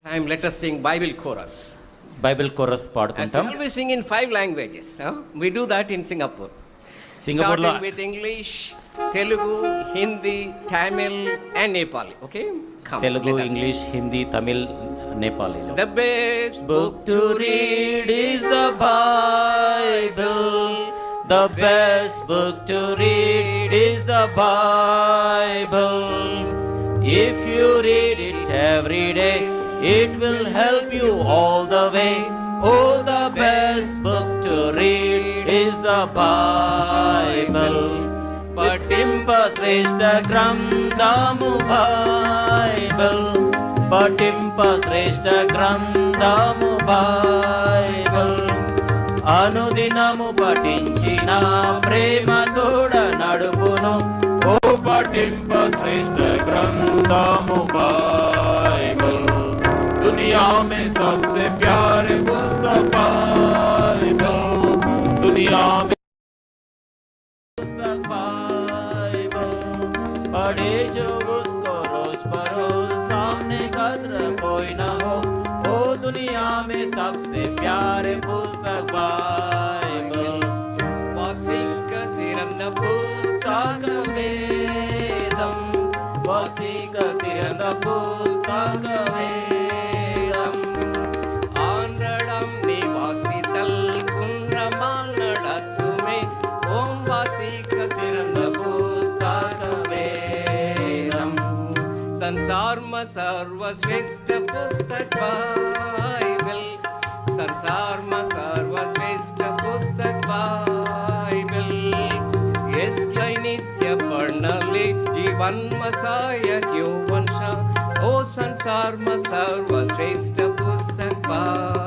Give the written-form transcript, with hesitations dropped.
Time let us sing Bible chorus. Bible chorus As పాడుకుంటాం. usual we sing in 5 languages. We do that in Singapore. సింగపూర్లో Starting with English, Telugu, Hindi, Tamil and Nepali. Okay? Come. Telugu, let us English, Hindi, Tamil, నేపాలీలో. sing. The best book to read is the Bible. The best book to read is the Bible. If you read it every day, it will help you all the way. Oh, the best book to read is the Bible. పఠింప శ్రేష్ఠ గ్రంథము Bible. పఠింప శ్రేష్ఠ గ్రంథము Bible. అనుదినము పఠించిన ప్రేమ తోడ నడుపును. ఓ పఠింప శ్రేష్ఠ గ్రంథము Bible. दुनिया में सबसे प्यारे पुस्तक बाइबल. दुनिया में पुस्तक बाइबल. पढ़े जो उसको रोज बरोज, सामने कद्र कोई ना हो. ओ दुनिया में सबसे प्यारे पुस्तक बाइबल. வாசிக்க சிறந்த पुस्तक वेदम. वासिक सिरंद पुस्तक वेदम. ஆண்டடம் நீ வாசித்தல் குன்றமால் நடத்துமே. ஓம் வாசிக்க சிறந்த पुस्तक वेदम. संसार में सर्वश्रेष्ठ पुस्तक बाइबल. संसार में सर्वश्रेष्ठ पुस्तक बाइबल. यसलाई नित्य पढ्नले जीवन मसायक यो वंश. ओ संसार में सर्वश्रेष्ठ पुस्तक बाइबल.